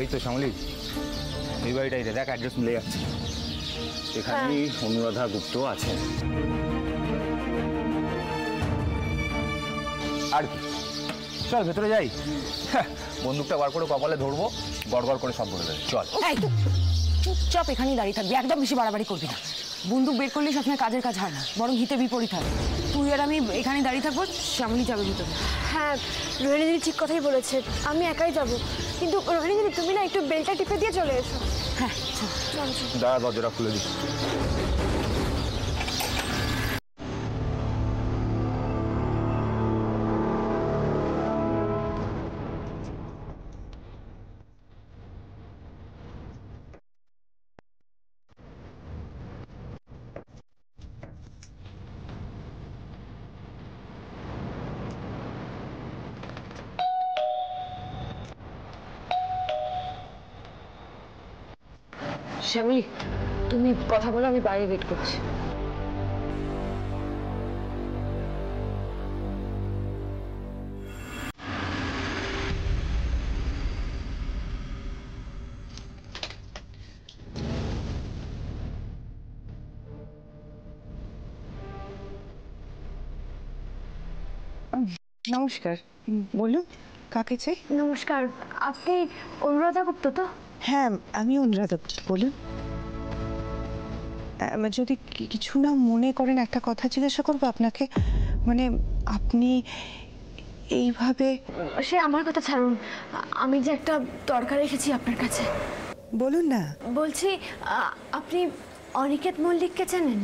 বাড়ি তো শ্যামলী, এই বাড়িটাই দেখ, অ্যাড্রেস মিলে যাচ্ছে। এখানেই অনুরাধা গুপ্ত আছে। আর কি, চল ভেতরে যাই। বন্দুকটা বার করে কপালে ধরবো, গড়গড় করে সব বলে দেবে। চল। চুপচাপ এখানেই দাঁড়িয়ে থাকবি, একদম বেশি বাড়াবাড়ি করবি না। বন্দুক বের করলে সবসময় কাজের কাজ হয় না, বরং হিতে বিপরীত হয়। তুই আর আমি এখানে দাঁড়িয়ে থাকবো, শ্যামলী যাবে ভিতরে। হ্যাঁ, রোহিণী দিদি ঠিক কথাই বলেছে, আমি একাই যাব। কিন্তু রোহিণী দিদি তুমি না একটু বেলটা টিপে দিয়ে চলে এসো। হ্যাঁ চল। দাঁড়া, দরজাটা খুলে দিই। শ্যামলী, তুমি কথা বলো, আমি বাইরে ওয়েট করছি। নমস্কার, বলুন কাকে চাই? নমস্কার, আপনি অনুরাধা গুপ্ত তো? হ্যাঁ, আমি অনুরাধা গুপ্ত, বলুন। যদি কিছু না মনে করেন একটা কথা জিজ্ঞাসা করবো আপনাকে, মানে আপনি এইভাবে। সে আমার কথা ছাড়ুন, আমি যে একটা দরকার এসেছি আপনার কাছে। বলুন না। বলছি, আপনি অনিকেত মল্লিককে চেনেন?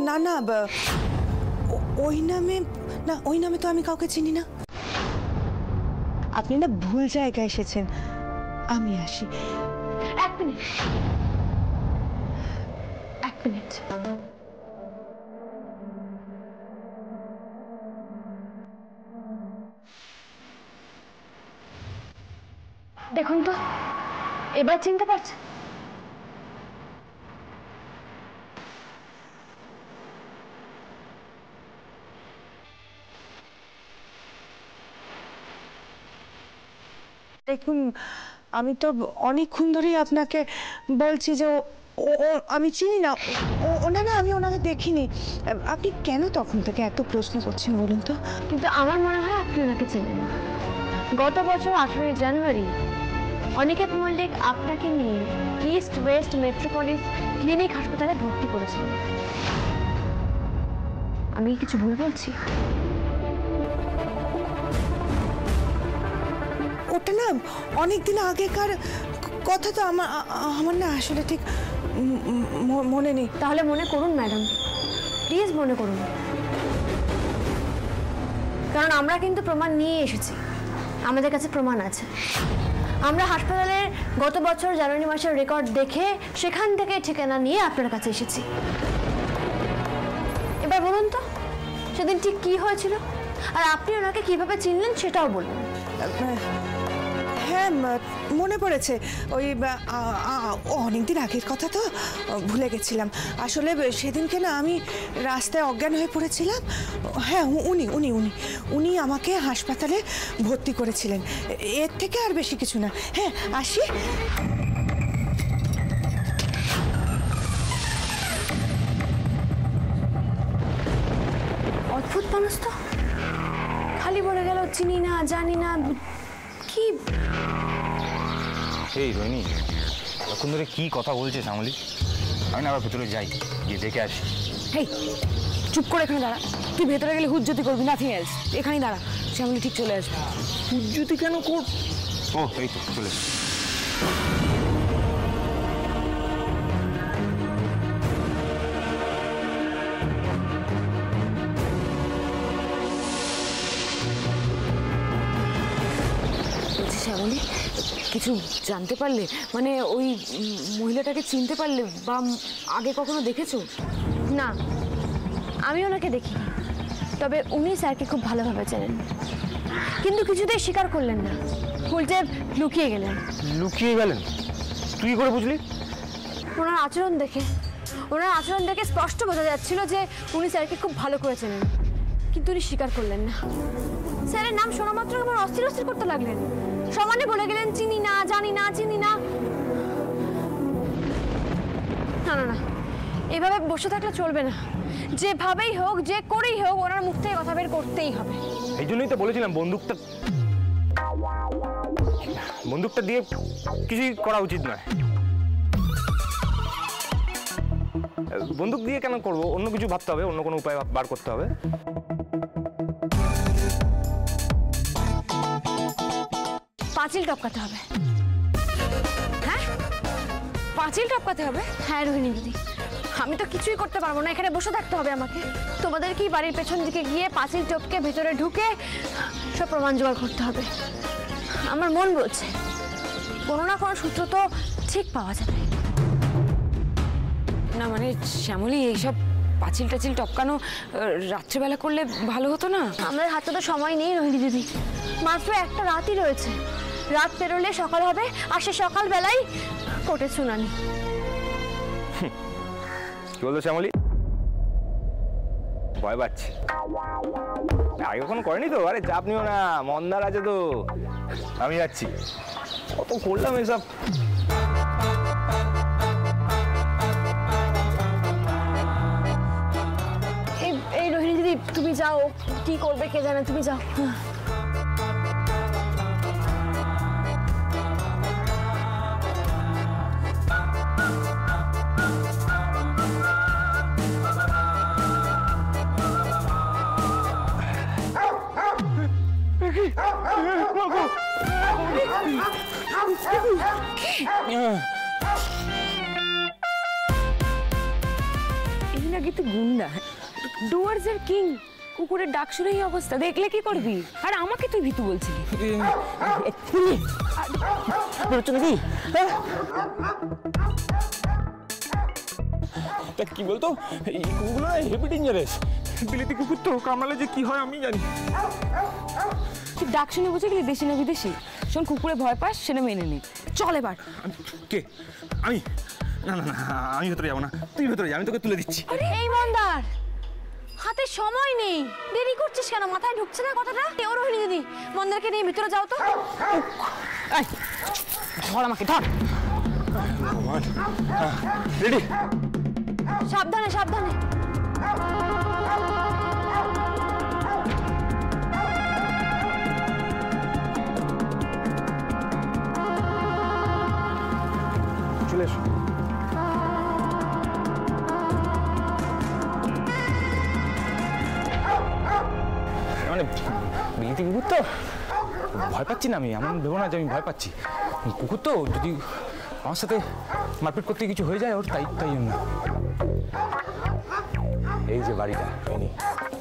না না, ওই নামে তো আমি কাউকে চিনি না। আপনি না ভুল জায়গায় এসেছেন, আমি আসি। এক মিনিট। দেখুন তো, এবার চিনতে পারছেন? দেখুন, আমি তো অনেকক্ষণ ধরেই আপনাকে বলছি যে আমি চিনি না। না, আমি ওনাকে দেখিনি। আপনি কেন তখন থেকে এত প্রশ্ন করছেন বলুন তো? কিন্তু আমার মনে হয় আপনি ওনাকে চেনেন। গত বছর 18 জানুয়ারি অনিকেত মল্লিক আপনাকে নিয়ে ইস্ট ওয়েস্ট মেট্রোপলিস ক্লিনিক হাসপাতালে ভর্তি করেছিলেন। আমি কিছু ভুল বলছি? ওটা না অনেকদিন আগেকার কথা, তো আমার না আসলে ঠিক মনে নেই। তাহলে মনে করুন ম্যাডাম, প্লিজ মনে করুন, কারণ আমরা কিন্তু প্রমাণ নিয়ে এসেছি, আমাদের কাছে প্রমাণ আছে। আমরা হাসপাতালের গত বছর জানুয়ারি মাসের রেকর্ড দেখে সেখান থেকে ঠিকানা নিয়ে আপনার কাছে এসেছি। এবার বলুন তো, সেদিন ঠিক কি হয়েছিল, আর আপনি ওনাকে কিভাবে চিনলেন সেটাও বলুন। হ্যাঁ, মনে পড়েছে। ওই অনেকদিন আগের কথা তো, ভুলে গেছিলাম। আসলে সেদিনকে না আমি রাস্তায় অজ্ঞান হয়ে পড়েছিলাম। হ্যাঁ, উনি আমাকে হাসপাতালে ভর্তি করেছিলেন, এর থেকে আর বেশি কিছু না। হ্যাঁ, আসি। অদ্ভুত মানুষ তো, খালি বলে গেল চিনি না, জানি না। কি এই রোহিণী, তখন ধরে কি কথা বলছে শ্যামলী? আমি না আবার ভেতরে যাই, গিয়ে দেখে আসি। হেই, চুপ করে এখানে দাঁড়া। তুই ভেতরে গেলে হুজ্জতি করবি, নাথিং এলস। এখানেই দাঁড়া, শ্যামলী ঠিক চলে আসবে। হুজ্জতি কেন কর? ও এই তো চলে এসেছে। শ্যামলী, কিছু জানতে পারলে? মানে ওই মহিলাটাকে চিনতে পারলে, বা আগে কখনো দেখেছো? না, আমি ওনাকে দেখি, তবে উনি স্যারকে খুব ভালোভাবে চেনেন, কিন্তু কিছুতেই স্বীকার করলেন না, উল্টে লুকিয়ে গেলেন। লুকিয়ে গেলেন? তুই করে বুঝলি? ওনার আচরণ দেখে স্পষ্ট বোঝা যাচ্ছিল যে উনি স্যারকে খুব ভালো করে চেনেন, কিন্তু উনি স্বীকার করলেন না। স্যারের নাম শোনা মাত্র আমার অস্থির অস্থির করতে লাগলেন, সমানে বলে গেলেন চিনি না, জানি না, চিনি না। না না না, এভাবে বসে থাকলে চলবে না। যেভাবেই হোক, যে করেই হোক, ওনার মুখ থেকে কথা বের করতেই হবে। এই জন্যই তো বলেছিলাম বন্দুকটা দিয়ে কিছুই করা উচিত নয়। বন্দুক দিয়ে কেন করবো? অন্য কিছু ভাবতে হবে, অন্য কোনো উপায় বার করতে হবে। পাঁচিল টপকাতে হবে। হ্যাঁ, পাঁচিল টপকাতে হবে? হ্যাঁ রোহিণী দিদি, আমি তো কিছুই করতে পারবো না, এখানে বসে থাকতে হবে আমাকে। তোমাদের কি বাড়ির পেছন দিকে গিয়ে পাঁচিল টপকে ভেতরে ঢুকে সব প্রমাণ জোগাড় করতে হবে। আমার মন বলছে কোনো না কোনো সূত্র তো ঠিক পাওয়া যাবে। না মানে শ্যামলী, এইসব পাঁচিল টাচিল টপকানো রাত্রেবেলা করলে ভালো হতো না? আমাদের হাতে তো সময় নেই রোহিণী দিদি, মাত্র একটা রাতই রয়েছে। রাত পেরোলে সকাল হবে, আর সে সকালবেলায় কোর্টের শুনানি। কি বলতো শ্যামলী? ভয় পাচ্ছি। আগে কখনো করেনি তো। আরে চাপ নিও না, মন্দার আছে তো, আমি যাচ্ছি। কত করলাম এসব। এই রোহিণী দিদি, তুমি যাও, কি করবে কে জানে, তুমি যাও। এই নাকি তুই গুন্ডা, ডুয়ার্সের কিং, কুকুরের ডাক শুনে এই অবস্থা দেখলে কি করবি? আর আমাকে তুই ভীতু বলছিলি? কি বলতো, এই কুকুরগুলো হেভি ডেঞ্জারাস। বিলেতি কুকুর তো, কামড়ালে যে কি হয় আমি জানি। তুই ডাক শুনে বুঝে গেলি দেশি না বিদেশি? শোন, কুকুরে ভয় পাস সেটা মেনে নি। চল এবার। কে? আমি? না না না, আমি ভেতরে যাবো না, তুই ভেতরে যা, আমি তোকে তুলে দিচ্ছি। এই মন্দার, হাতে সময় নেই, দেরি করছিস কেন? মাথায় ঢুকছে না কথাটা? ও রোহিণী দিদি, মন্দারকে নিয়ে ভিতরে যাও তো। ধর আমাকে, ধর। রেডি? সাবধানে সাবধানে। চলে এসো। মানে বিলিতি কুকুর তো, ভয় পাচ্ছি না আমি। এমন ভেবো না যে আমি ভয় পাচ্ছি। কুকুর তো, যদি আমার সাথে মারপিট করতে কিছু হয়ে যায় ওর, তাই জন্য। এই যে বাড়িটা,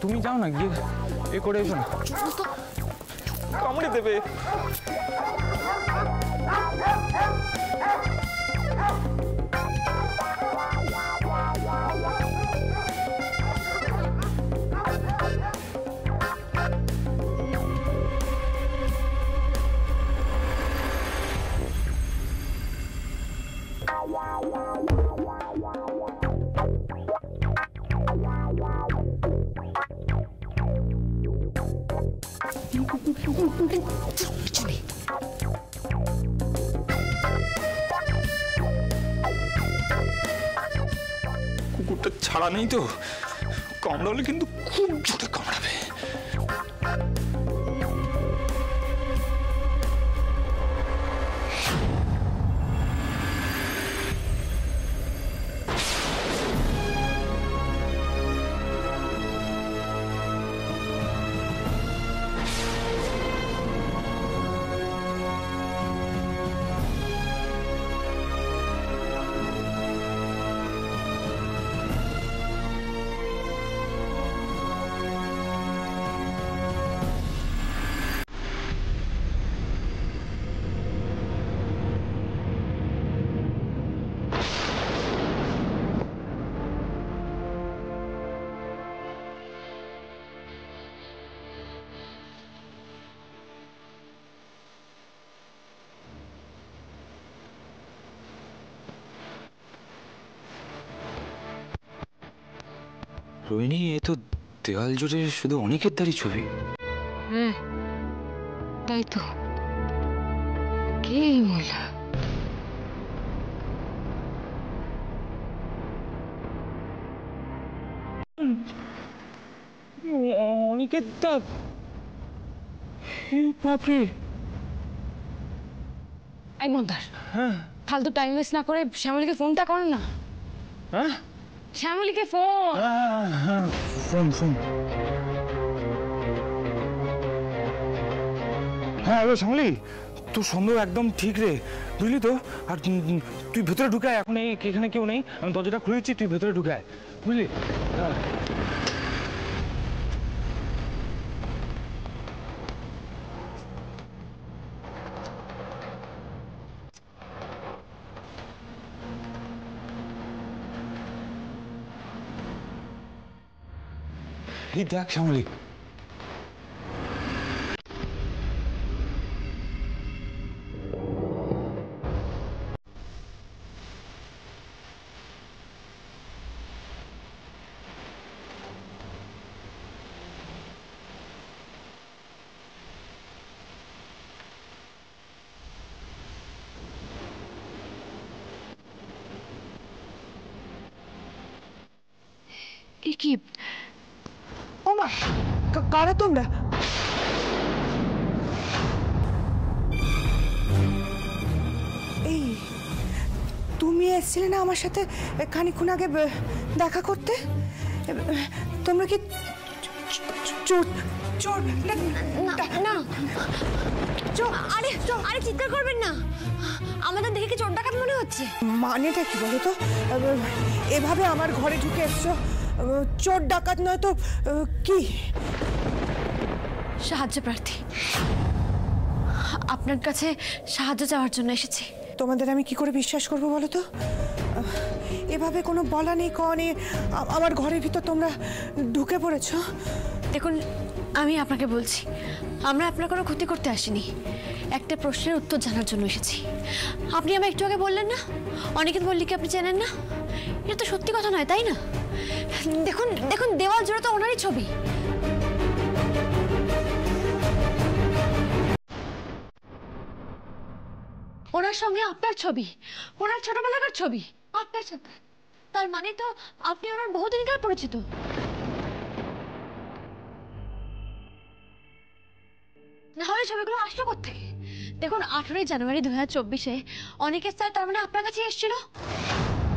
তুমি যাও না, গিয়ে এ করে এসো না, কামড়ে দেবে। কুকুরটা ছাড়া নেই তো, কামড়ালে কিন্তু খুব জোরে কামড়াবে। রোহিণী, এ তো দেওয়াল জুড়ে শুধু অনেকের দাঁড়ি ছবি। হ্যাঁ তাই তো। কে এই মহিলা? অনেকের দা, বাপরে। এই মন্দার, হ্যাঁ ফালতু টাইম ওয়েস্ট না করে শ্যামলীকে ফোনটা করো না। হ্যাঁ শ্যামলীকে ফোন। হ্যাঁ, ফোন ফোন। হ্যাঁ হ্যালো শ্যামলী, তোর সন্দেহ একদম ঠিক রে, বুঝলি তো। আর তুই ভেতরে ঢুকায়, এখন এখানে কেউ নেই, আমি দরজাটা খুলেছি, তুই ভেতরে ঢুকায়, বুঝলি। হ্যাঁ এই দেখ শ্যামলী, কি ও মা, কারা তোমরা? এই তুমি এসেছিলে না আমার সাথে খানিকক্ষণ আগে দেখা করতে? তোমরা কি চোর? চোর না না, আরে আরে চিৎকার করবেন না, আমাদের দেখে কি চোর ডাকাত মনে হচ্ছে? মানেটা কি বলো তো? এভাবে আমার ঘরে ঢুকে এসছো, চোর ডাকাত নয় তো কি? সাহায্য প্রার্থী, আপনার কাছে সাহায্য চাওয়ার জন্য এসেছি। তোমাদের আমি কি করে বিশ্বাস করবো বলো তো? এভাবে কোনো বলা নেই কওয়া নেই আমার ঘরের ভিতর তোমরা ঢুকে পড়েছো। দেখুন, আমি আপনাকে বলছি, আমরা আপনার কোনো ক্ষতি করতে আসিনি, একটা প্রশ্নের উত্তর জানার জন্য এসেছি। আপনি আমায় একটু আগে বললেন না অনিকেত মল্লিককে আপনি চেনেন না, এটা তো সত্যি কথা নয় তাই না? দেখুন দেখুন, দেওয়াল জুড়ে তো ওনারই ছবি। ওনার সঙ্গে আপনার ছবি, ওনার ছোটবেলাকার ছবি আপনার সাথে, তার মানে তো আপনি ওনার বহুদিনকার পরিচিত। নাহলে ছবিগুলো আসলো কোত্থেকে? দেখুন, 18ই জানুয়ারি 2024-এ অনিকেত স্যার তার মানে আপনার কাছে এসেছিল।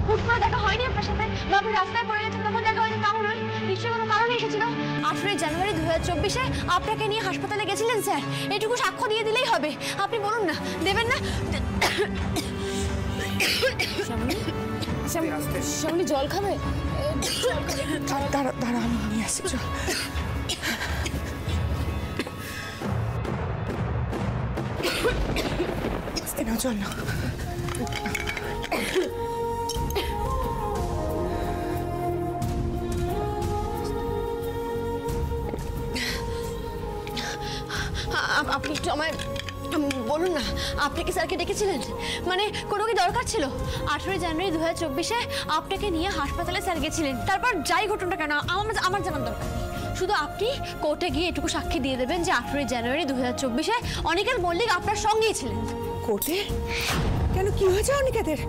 হুট করে দেখা হয়নি আপনার সাথে, বা আপনি রাস্তায় পড়ে গেছেন তখন দেখা হয়নি, তাও নয়, নিশ্চয়ই কোনো কারণে এসেছিল। 18ই জানুয়ারি 2024-এ আপনাকে নিয়ে হাসপাতালে গেছিলেন স্যার, এটুকু সাক্ষ্য দিয়ে দিলেই হবে। আপনি বলুন না, দেবেন না? শ্যামলী জল খাবে? দাঁড়া আমি নিয়ে আসছি, চল। না চল না, আপনি একটু আমায় বলুন না, আপনি কি স্যারকে ডেকেছিলেন? মানে কোনো কি দরকার ছিল? 18ই জানুয়ারি 2024-এ আপনাকে নিয়ে হাসপাতালে স্যার গেছিলেন, তারপর যাই ঘটনাটা কেন আমার জানার দরকার নেই। শুধু আপনি কোর্টে গিয়ে এটুকু সাক্ষী দিয়ে দেবেন যে 18ই জানুয়ারি 2024-এ অনিকেত মল্লিক আপনার সঙ্গেই ছিলেন। কোর্টে? কেন, কি হয়েছে অনিকেতের?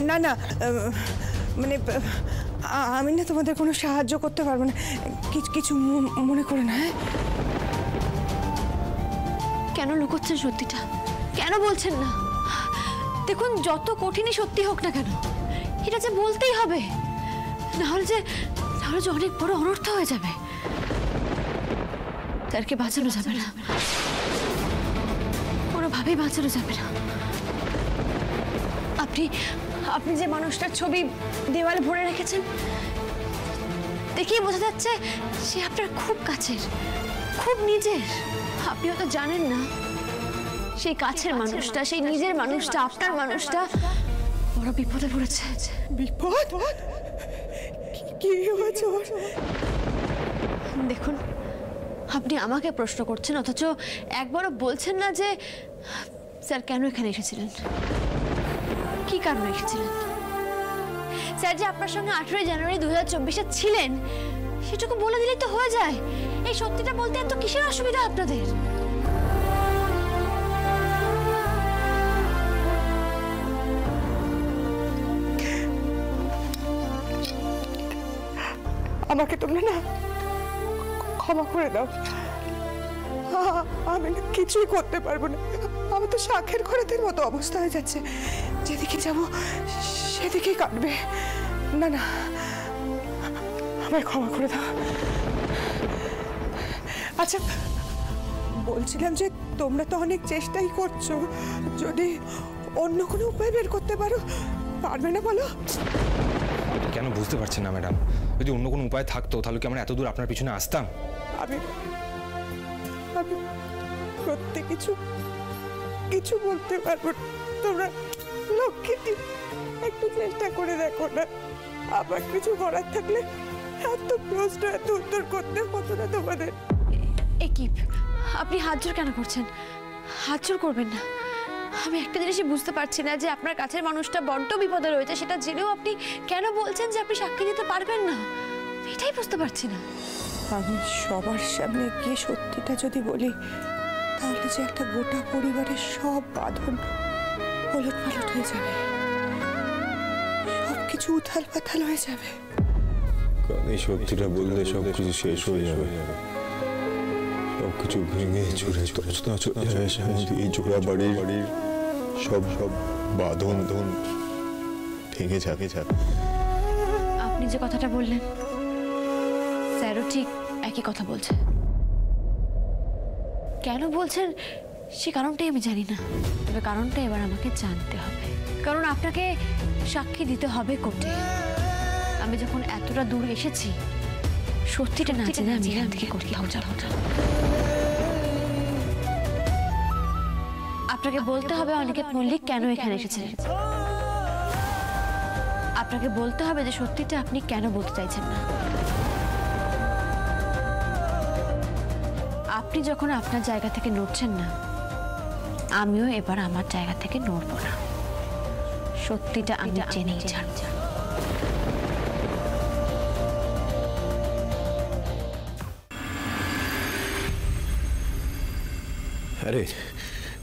না না, মানে আমি না তোমাদের কোনো সাহায্য করতে পারবো না, কিছু মনে করে না। হ্যাঁ, কেন লুকোচ্ছেন সত্যিটা? কেন বলছেন না? দেখুন, যত কঠিনই সত্যি হোক না কেন, এটা যে বলতেই হবে, নাহলে যে অনেক বড় অনর্থ হয়ে যাবে। তারকে বাঁচানো যাবে না, কোনোভাবেই বাঁচানো যাবে না। আপনি যে মানুষটার ছবি দেওয়ালে ভরে রেখেছেন, দেখেই বোঝা যাচ্ছে সে আপনার খুব কাছের, খুব নিজের। আপনি হয়তো জানেন না, সেই কাছের মানুষটা, সেই নিজের মানুষটা, আপনার মানুষটা বড় বিপদে পড়েছে। বিপদ? কি হয়েছে? দেখুন, আপনি আমাকে প্রশ্ন করছেন, অথচ একবারও বলছেন না যে স্যার কেন এখানে এসেছিলেন, কি কারণে এসেছিলেন। স্যার যে আপনার সঙ্গে 18 জানুয়ারি 2024-এ ছিলেন সেটুকু বলে দিলেই তো হয়ে যায়। এই সত্যিটা বলতে এত কিসের অসুবিধা আপনাদের? আমাকে তোমরা না ক্ষমা করে দাও। আমি না কিছুই করতে পারবো না। আমার তো শাঁখের খোরাতের মতো অবস্থা হয়ে যাচ্ছে, যেদিকে যাব সেদিকেই কাটবে। না না, আমায় ক্ষমা করে দাও। আচ্ছা, বলছিলাম যে তোমরা তো অনেক চেষ্টাই করছো, যদি অন্য কোনো উপায় বের করতে পারো, পারবে না বলো? কেন বুঝতে পারছেন না ম্যাডাম? যদি অন্য কোনো উপায় থাকতো তাহলে কি আমরা এত দূর আপনার পিছনে আসতাম? আমি সত্যি কিছু বলতে পারবো না। তোমরা লক্ষ্মী একটু চেষ্টা করে দেখো না। আবার কিছু করার থাকলে এত প্রশ্ন এত উত্তর করতে হতো না তোমাদের। এ কি, আপনি হাত জোর কেন করছেন? হাত জোর করবেন না। আমি একটা জিনিসই বুঝতে পারছি না যে আপনার কাছের মানুষটা বড্ড বিপদে রয়েছে, সেটা জেনেও আপনি কেন বলছেন যে আপনি সাক্ষী দিতে পারবেন না? এটাই বুঝতে পারছি না। আমি সবার সামনে গিয়ে সত্যিটা যদি বলি, তাহলে যে একটা গোটা পরিবারের সব বাঁধন ওলট পালট হয়ে যাবে, সবকিছু উথাল পাথাল হয়ে যাবে। এই সত্যিটা বললে সবকিছু শেষ হয়ে যাবে, সবকিছু ভেঙে চুরে তছনছ হয়ে যাবে। এই জোড়া বাড়ির সব বাঁধন ভেঙে যাবে। আপনি যে কথাটা বললেন, স্যারও ঠিক একই কথা বলছে। কেন বলছেন সে কারণটাই আমি জানি না, তবে কারণটা এবার আমাকে জানতে হবে। কারণ আপনাকে সাক্ষী দিতে হবে কোর্টে। আমি যখন এতটা দূর এসেছি, সত্যিটা না জেনে আমি এখান থেকে কোর্টে যাব না। আপনাকে বলতে হবে অনিকেত মল্লিক কেন এখানে এসেছিলেন। আপনাকে বলতে হবে যে সত্যিটা আপনি কেন বলতে চাইছেন না। আপনি যখন আপনার জায়গা থেকে নড়ছেন না, আমিও এবার আমার জায়গা থেকে নড়ব না। সত্যিটা আমি জেনেই ছাড়ব।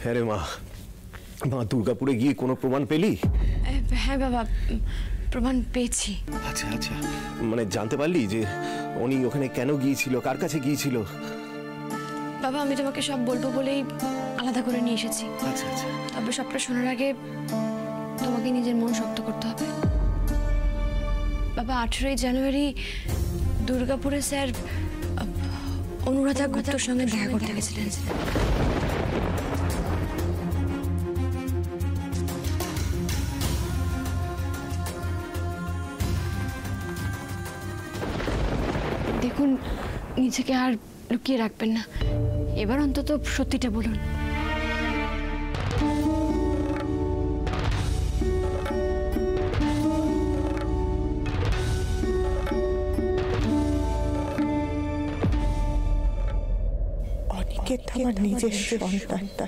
আরে মা দুর্গাপুরে গিয়ে কোনো প্রমাণ পেলি? হ্যাঁ বাবা, প্রমাণ পেয়েছি। আচ্ছা মানে জানতে পারলি যে উনি ওখানে কেন গিয়েছিল, কার কাছে গিয়েছিল? বাবা, আমি তোমাকে সব বলবো বলেই আলাদা করে নিয়ে এসেছি। আচ্ছা তবে সবটা শোনার আগে তোমাকে নিজের মন শক্ত করতে হবে। বাবা, 18 জানুয়ারি দুর্গাপুরে স্যার অনুরাধা গুপ্তর সঙ্গে দেখা করতে গেছিলেন। দেখুন, নিজেকে আর লুকিয়ে রাখবেন না। এবার অন্তত সত্যিটা বলুন। অনিকেত আমার নিজের সন্তানটা।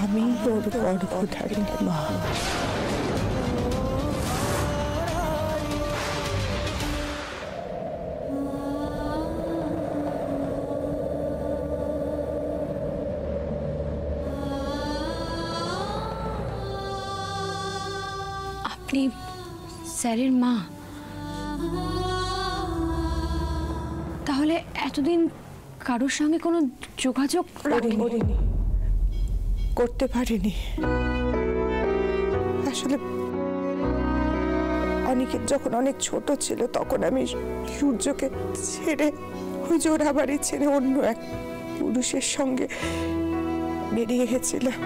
আমি ওর গর্ভধারিণী মা। আপনি স্যারের মা? তাহলে এতদিন কারোর সঙ্গে কোনো যোগাযোগ করতে পারিনি। আসলে অনিকেত যখন অনেক ছোট ছিল, তখন আমি সূর্যকে ছেড়ে ওই জোড়া বাড়ি ছেড়ে অন্য এক পুরুষের সঙ্গে বেরিয়ে গেছিলাম।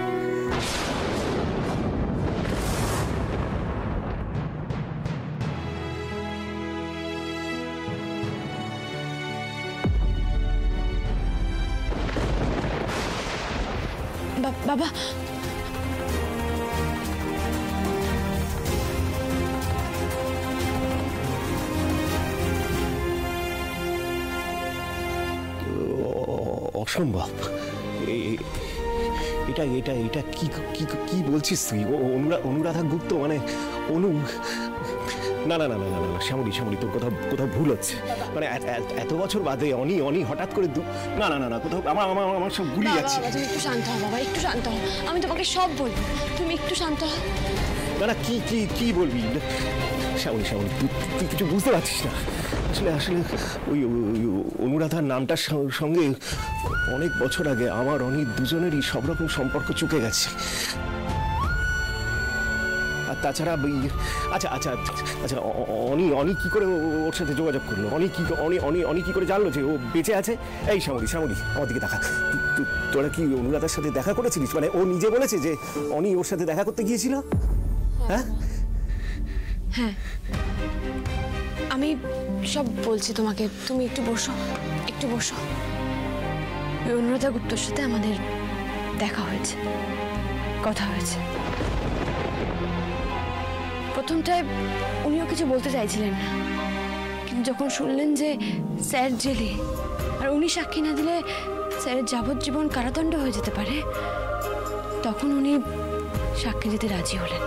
বাবা, অসম্ভব। এটা এটা এটা কি কি কি বলছিস তুই? অনুরাধা গুপ্ত মানে অনু? না না না না না না শ্যামলী শ্যামলী, তোর কোথাও ভুল হচ্ছে। মানে এত বছর বাদে অনি হঠাৎ করে না না না না কোথাও আমার সব ভুলিয়ে যাচ্ছে। তুমি একটু শান্ত হও বাবা, একটু শান্ত হও, আমি তোমাকে সব বলবো, তুমি একটু শান্ত হও। না না কি কি কি বলবি? শ্যামলী শ্যামলী, তুই কিছু বুঝতে পারছিস না। আসলে আসলে ওই অনুরাধার নামটার সঙ্গে অনেক বছর আগে আমার অনি দুজনেরই সব রকম সম্পর্ক চুকে গেছে। আর তাছাড়া আচ্ছা আচ্ছা আচ্ছা, অনি কি করে ওর সাথে যোগাযোগ করলো? অনি কি করে জানলো যে ও বেঁচে আছে? এই শ্যামলী শ্যামলী, আমার দিকে দেখা। তোরা কি অনুরাধার সাথে দেখা করেছিলিস? মানে ও নিজে বলেছে যে অনি ওর সাথে দেখা করতে গিয়েছিল? হ্যাঁ হ্যাঁ, আমি সব বলছি তোমাকে, তুমি একটু বসো, একটু বসো। ওই অনুরাধা গুপ্তর সাথে আমাদের দেখা হয়েছে, কথা হয়েছে। প্রথমটায় উনিও কিছু বলতে চাইছিলেন না, কিন্তু যখন শুনলেন যে স্যার জেলে আর উনি সাক্ষী না দিলে স্যারের যাবজ্জীবন কারাদণ্ড হয়ে যেতে পারে, তখন উনি সাক্ষী দিতে রাজি হলেন।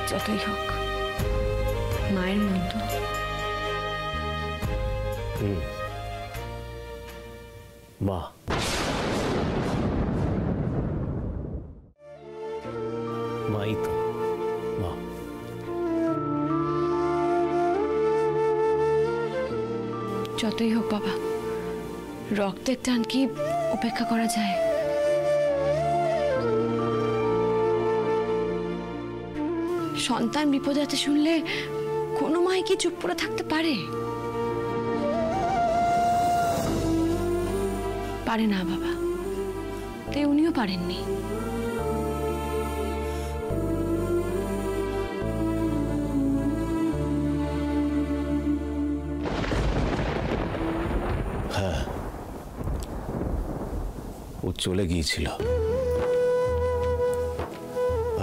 যতই হোক, মায়ের মন তো। মা, মাই তো মা। যতই হোক বাবা, রক্তের টান কি উপেক্ষা করা যায়? সন্তান বিপদে আছে শুনলে কোনো মাই কি চুপ করে থাকতে পারে? পারে না বাবা, তাই উনিও পারেননি। হ্যাঁ, ও চলে গিয়েছিল,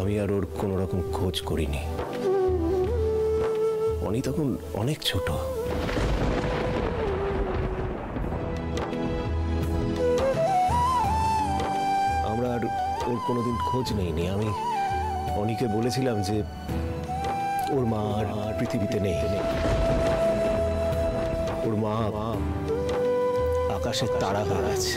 আমি আর ওর কোনো রকম খোঁজ করিনি। অনি তখন অনেক ছোট। আমরা আর ওর কোনোদিন খোঁজ নেইনি। আমি অনিকে বলেছিলাম যে ওর মা আর পৃথিবীতে নেই, ওর মা আকাশের তারা হয়ে আছে।